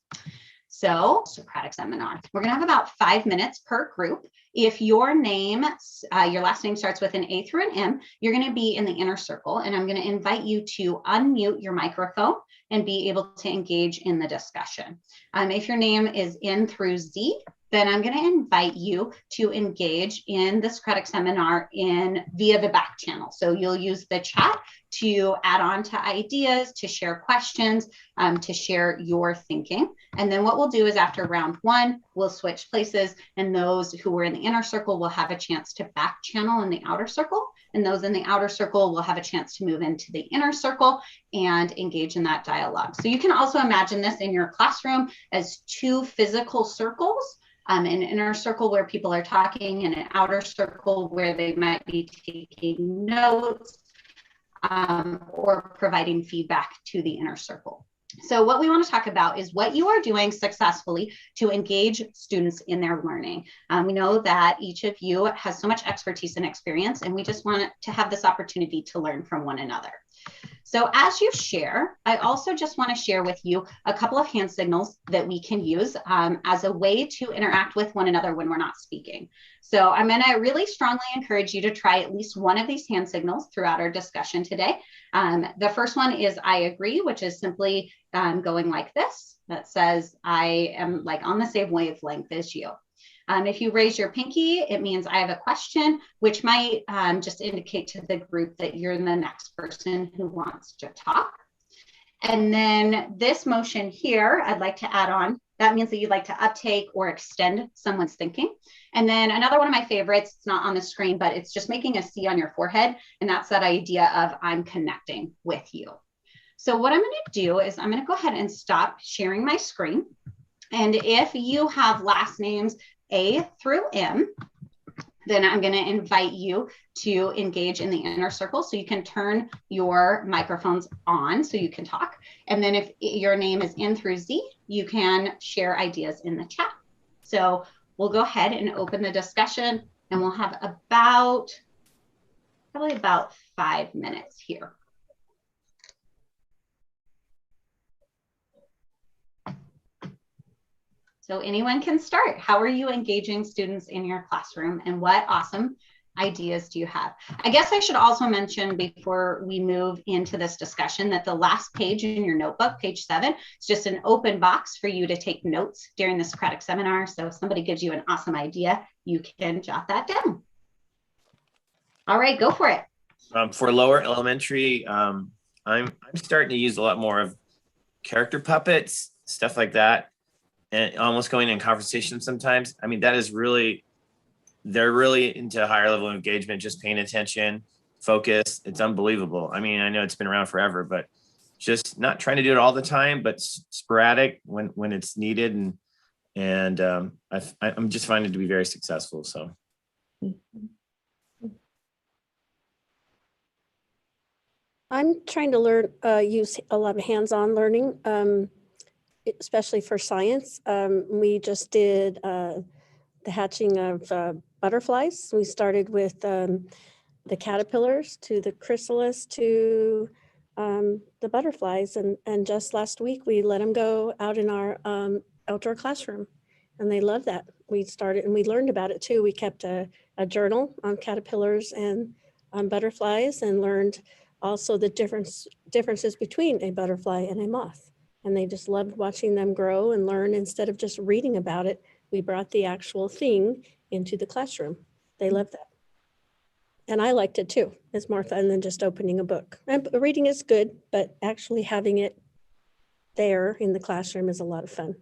So, Socratic seminar. We're gonna have about 5 minutes per group. If your name, your last name starts with an A through an M, you're gonna be in the inner circle, and I'm gonna invite you to unmute your microphone and be able to engage in the discussion. If your name is N through Z, then I'm going to invite you to engage in the Socratic seminar via the back channel. So you'll use the chat to add on to ideas, to share questions, to share your thinking. And then what we'll do is after round one, we'll switch places, and those who were in the inner circle will have a chance to back channel in the outer circle. And those in the outer circle will have a chance to move into the inner circle and engage in that dialogue. So you can also imagine this in your classroom as two physical circles. An inner circle where people are talking and an outer circle where they might be taking notes or providing feedback to the inner circle. So what we want to talk about is what you are doing successfully to engage students in their learning. We know that each of you has so much expertise and experience, and we just want to have this opportunity to learn from one another. So as you share, I also just want to share with you a couple of hand signals that we can use as a way to interact with one another when we're not speaking. So I'm going to really strongly encourage you to try at least one of these hand signals throughout our discussion today. The first one is I agree, which is simply going like this. That says I am like on the same wavelength as you. If you raise your pinky, it means I have a question, which might just indicate to the group that you're the next person who wants to talk. And then this motion here, I'd like to add on, that means that you'd like to uptake or extend someone's thinking. And then another one of my favorites, it's not on the screen, but it's just making a C on your forehead. And that's that idea of I'm connecting with you. So what I'm going to do is I'm going to go ahead and stop sharing my screen. And if you have last names A through M, then I'm going to invite you to engage in the inner circle. So you can turn your microphones on so you can talk. And then if your name is N through Z, you can share ideas in the chat. So we'll go ahead and open the discussion, and we'll have probably about 5 minutes here. So anyone can start. How are you engaging students in your classroom, and what awesome ideas do you have? I guess I should also mention before we move into this discussion that the last page in your notebook, page 7, is just an open box for you to take notes during the Socratic seminar. So if somebody gives you an awesome idea, you can jot that down. All right, go for it. For lower elementary, I'm starting to use a lot more of character puppets, stuff like that, and almost going in conversation sometimes. I mean, that is really, they're really into higher level engagement, just paying attention, focus. It's unbelievable. I mean, I know it's been around forever, but just not trying to do it all the time, but sporadic when it's needed. And I'm just finding it to be very successful. So. I'm trying to learn, use a lot of hands-on learning, especially for science. We just did the hatching of butterflies. We started with the caterpillars to the chrysalis to the butterflies. And just last week, we let them go out in our outdoor classroom. And they love that. We started and we learned about it too. We kept a journal on caterpillars and butterflies and learned also the differences between a butterfly and a moth. And they just loved watching them grow and learn. Instead of just reading about it, we brought the actual thing into the classroom. They loved that. And I liked it too. It's more fun than just opening a book. And reading is good, but actually having it there in the classroom is a lot of fun.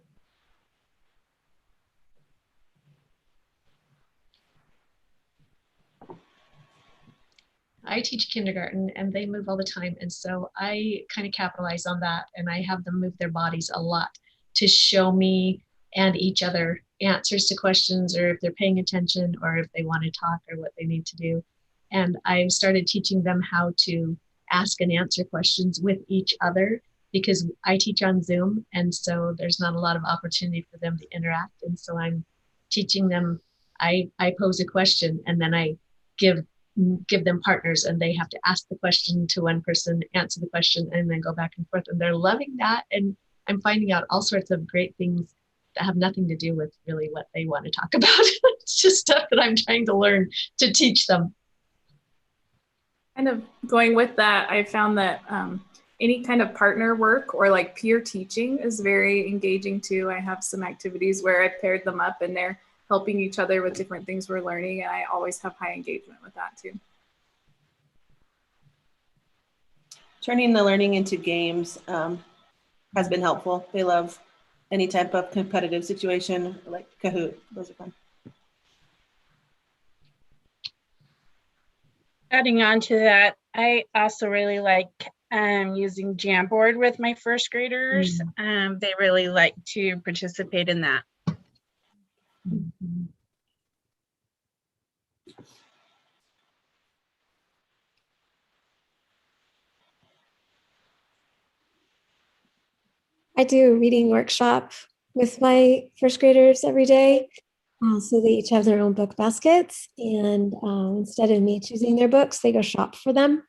I teach kindergarten and they move all the time. And so I kind of capitalize on that and I have them move their bodies a lot to show me and each other answers to questions, or if they're paying attention, or if they want to talk, or what they need to do. And I've started teaching them how to ask and answer questions with each other, because I teach on Zoom. And so there's not a lot of opportunity for them to interact. And so I'm teaching them, I pose a question and then I give them partners and they have to ask the question to one person, answer the question, and then go back and forth. And they're loving that. And I'm finding out all sorts of great things that have nothing to do with really what they want to talk about. It's just stuff that I'm trying to learn to teach them. Kind of going with that, I found that any kind of partner work or like peer teaching is very engaging too. I have some activities where I've paired them up and they're helping each other with different things we're learning. And I always have high engagement with that too. Turning the learning into games has been helpful. They love any type of competitive situation, like Kahoot. Those are fun. Adding on to that, I also really like using Jamboard with my first graders. They really like to participate in that. I do a reading workshop with my first graders every day. So they each have their own book baskets, and instead of me choosing their books, they go shop for them.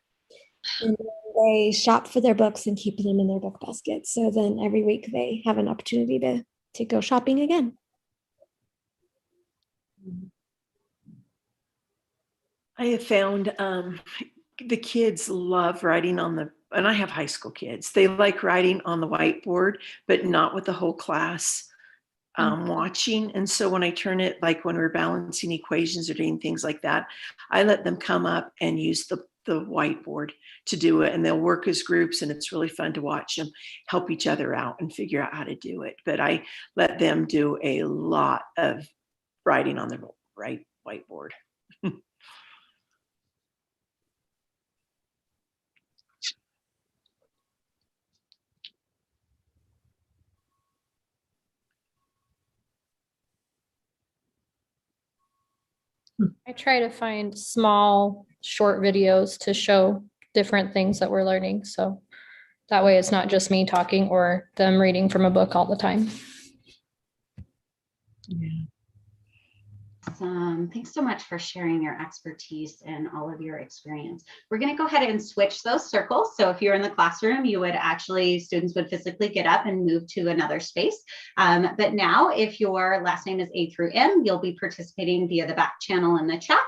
And they shop for their books and keep them in their book basket. So then every week they have an opportunity to go shopping again. I have found the kids love writing on the, and I have high school kids, they like writing on the whiteboard, but not with the whole class watching. And so when I turn it, like when we're balancing equations or doing things like that, I let them come up and use the whiteboard to do it, and they'll work as groups, and it's really fun to watch them help each other out and figure out how to do it. But I let them do a lot of writing on the whiteboard. I try to find small, short videos to show different things that we're learning. So that way it's not just me talking or them reading from a book all the time. Yeah. Awesome. Thanks so much for sharing your expertise and all of your experience. We're going to go ahead and switch those circles. So if you're in the classroom, you would actually, students would physically get up and move to another space. But now if your last name is A through M, you'll be participating via the back channel in the chat.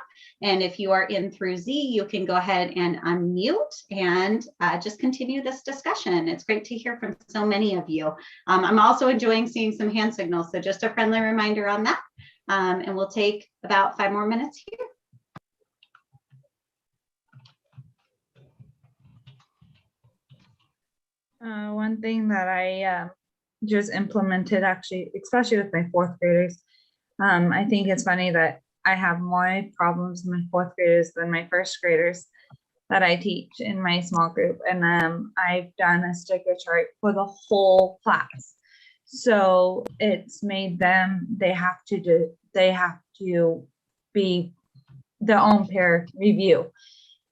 And if you are in through Z, you can go ahead and unmute and just continue this discussion. It's great to hear from so many of you. I'm also enjoying seeing some hand signals. So just a friendly reminder on that. And we'll take about 5 more minutes here. One thing that I just implemented, actually, especially with my fourth graders, I think it's funny that I have more problems with my fourth graders than my first graders that I teach in my small group. And I've done a sticker chart for the whole class. So it's made them, they have to be their own peer review.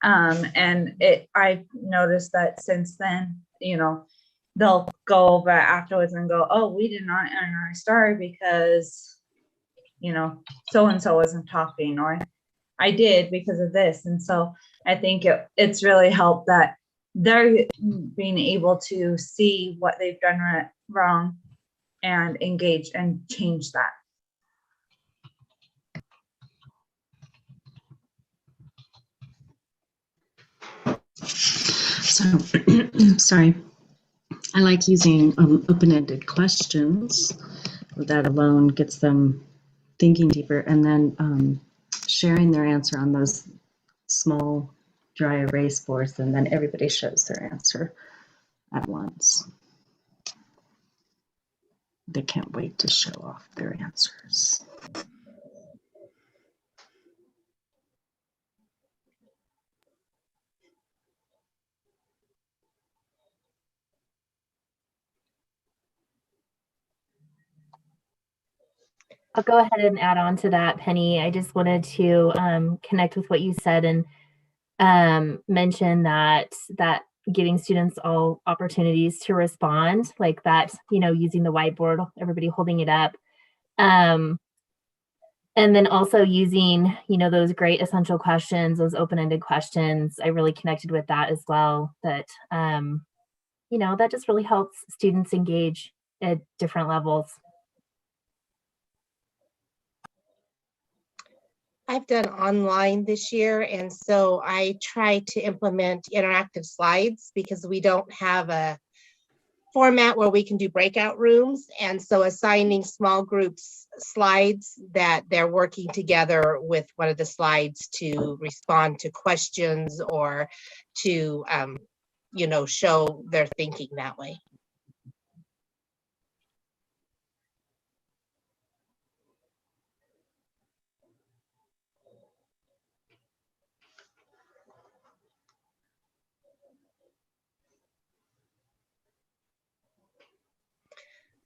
And I've noticed that since then, they'll go over afterwards and go, oh, we did not earn our star because, so-and-so wasn't talking, or I did because of this. And so I think it's really helped that they're being able to see what they've done wrong and engage and change that. So, sorry, I like using open-ended questions. That alone gets them thinking deeper, and then sharing their answer on those small dry erase boards, and then everybody shows their answer at once. They can't wait to show off their answers. I'll go ahead and add on to that, Penny. I just wanted to connect with what you said and mention that giving students all opportunities to respond, like that, using the whiteboard, everybody holding it up. And then also using, those great essential questions, those open-ended questions. I really connected with that as well, that, that just really helps students engage at different levels. I've done online this year, and so I try to implement interactive slides because we don't have a format where we can do breakout rooms. And so assigning small groups slides that they're working together with one of the slides to respond to questions or to, show their thinking that way.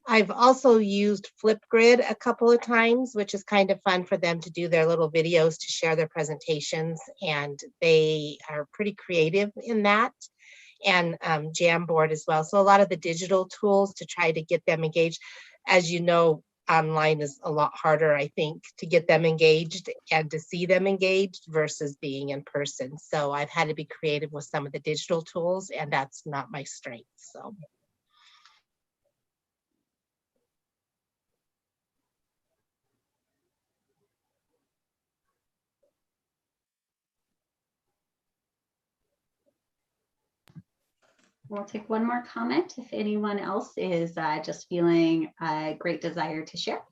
I've also used Flipgrid a couple of times, which is kind of fun for them to do their little videos to share their presentations, and they are pretty creative in that, and Jamboard as well. So a lot of the digital tools to try to get them engaged. As you know, online is a lot harder, I think, to get them engaged and to see them engaged versus being in person. So I've had to be creative with some of the digital tools, and that's not my strength, so. We'll take one more comment if anyone else is just feeling a great desire to share.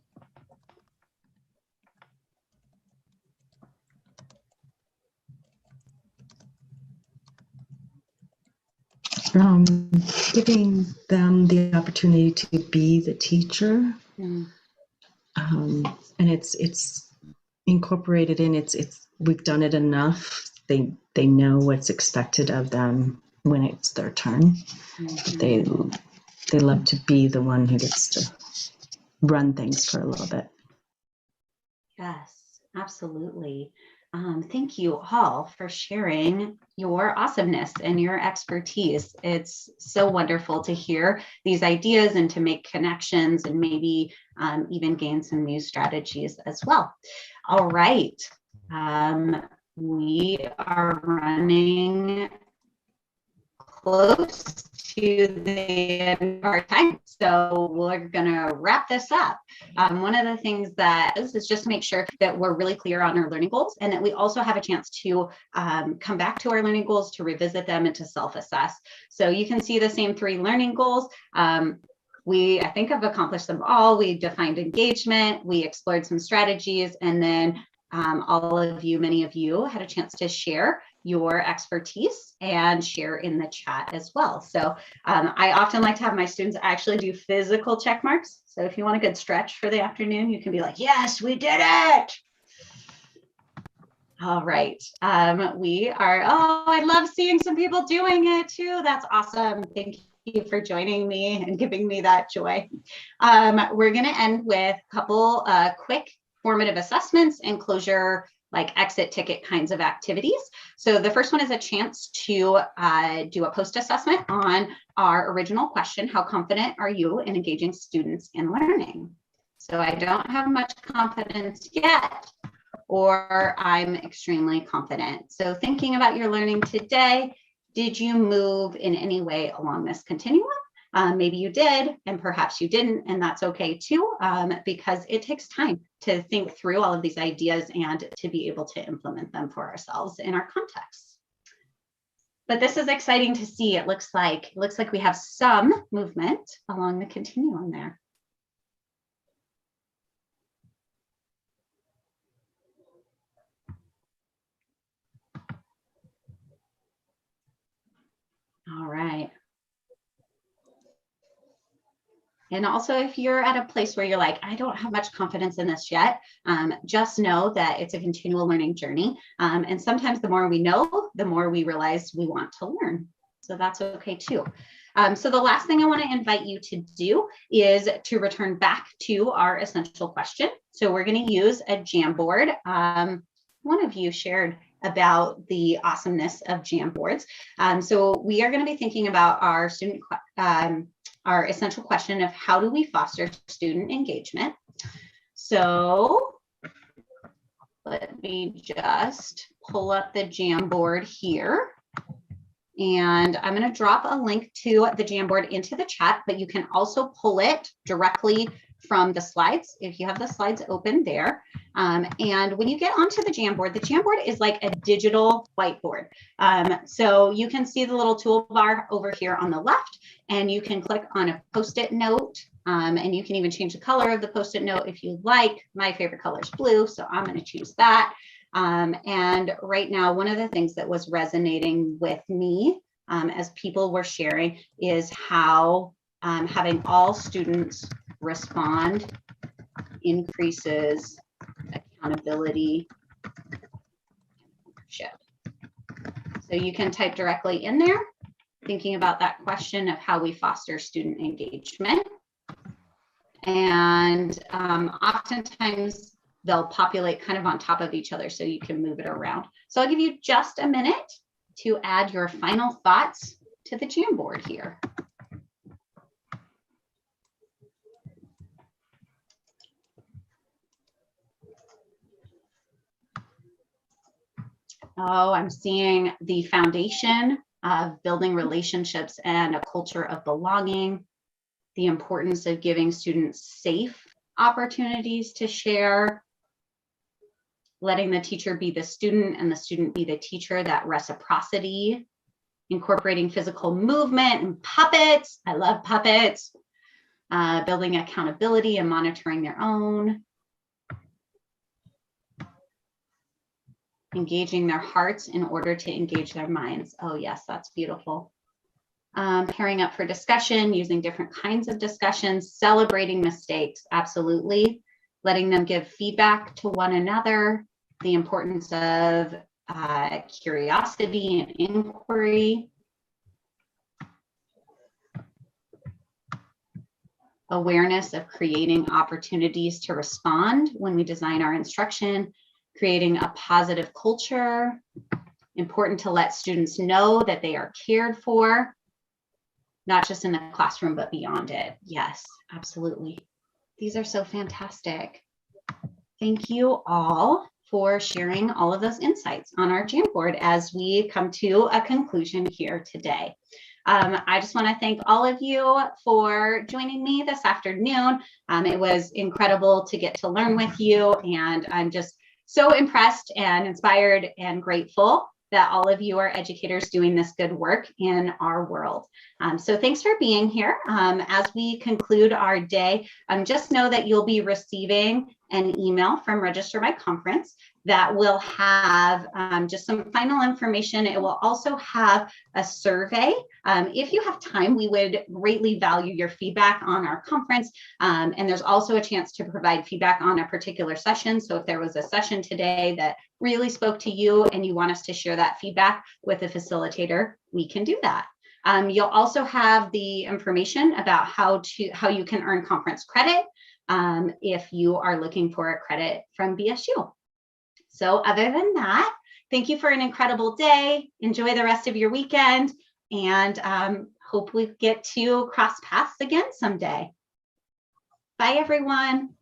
Giving them the opportunity to be the teacher, and it's incorporated in. We've done it enough. They know what's expected of them when it's their turn. They love to be the one who gets to run things for a little bit. Yes, absolutely. Thank you all for sharing your awesomeness and your expertise. It's so wonderful to hear these ideas and to make connections and maybe even gain some new strategies as well. All right. We are running close to the end of our time, so we're gonna wrap this up. One of the things that is just to make sure that we're really clear on our learning goals, and that we also have a chance to come back to our learning goals, to revisit them, and to self-assess. So you can see the same 3 learning goals. I think I've accomplished them all. We defined engagement, we explored some strategies, and then all of you, many of you had a chance to share your expertise and share in the chat as well. So I often like to have my students actually do physical check marks. So if you want a good stretch for the afternoon, you can be like, yes, we did it. All right, we are, oh, I love seeing some people doing it too. That's awesome. Thank you for joining me and giving me that joy. We're gonna end with a couple quick formative assessments and closure, like exit ticket kinds of activities. So the first one is a chance to do a post assessment on our original question, how confident are you in engaging students in learning? So I don't have much confidence yet, or I'm extremely confident. So thinking about your learning today, did you move in any way along this continuum? Maybe you did, and perhaps you didn't, and that's okay too, because it takes time to think through all of these ideas and to be able to implement them for ourselves in our context. But this is exciting to see. It looks like we have some movement along the continuum there. All right. And also, if you're at a place where you're like, I don't have much confidence in this yet, just know that it's a continual learning journey. And sometimes the more we know, the more we realize we want to learn. So that's okay too. So the last thing I want to invite you to do is to return back to our essential question. So we're going to use a Jamboard. One of you shared about the awesomeness of Jamboards. So we are going to be thinking about our our essential question of how do we foster student engagement. So let me just pull up the Jamboard here. And I'm going to drop a link to the Jamboard into the chat, but you can also pull it directly from the slides if you have the slides open there. And when you get onto the Jamboard is like a digital whiteboard. So you can see the little toolbar over here on the left, and you can click on a Post-it note, and you can even change the color of the Post-it note if you like. My favorite color is blue, so I'm going to choose that. And right now, one of the things that was resonating with me as people were sharing is how having all students respond increases accountability and ownership. So you can type directly in there, thinking about that question of how we foster student engagement. And oftentimes they'll populate kind of on top of each other, so you can move it around. So I'll give you just a minute to add your final thoughts to the Jamboard here. Oh, I'm seeing the foundation of building relationships and a culture of belonging, the importance of giving students safe opportunities to share, letting the teacher be the student and the student be the teacher, that reciprocity, incorporating physical movement and puppets. I love puppets. Building accountability and monitoring their own. Engaging their hearts in order to engage their minds. Oh yes, that's beautiful. Pairing up for discussion, using different kinds of discussions, celebrating mistakes, absolutely. Letting them give feedback to one another, the importance of curiosity and inquiry. Awareness of creating opportunities to respond when we design our instruction, creating a positive culture. Important to let students know that they are cared for, not just in the classroom, but beyond it. Yes, absolutely. These are so fantastic. Thank you all for sharing all of those insights on our Jamboard as we come to a conclusion here today. I just want to thank all of you for joining me this afternoon. It was incredible to get to learn with you, and I'm just so impressed and inspired and grateful that all of you are educators doing this good work in our world. So thanks for being here. As we conclude our day, just know that you'll be receiving an email from Register My Conference that will have just some final information. It will also have a survey. If you have time, we would greatly value your feedback on our conference. And there's also a chance to provide feedback on a particular session. So if there was a session today that really spoke to you and you want us to share that feedback with a facilitator, we can do that. You'll also have the information about how you can earn conference credit if you are looking for a credit from BSU. So other than that, thank you for an incredible day. Enjoy the rest of your weekend, and hope we get to cross paths again someday. Bye, everyone.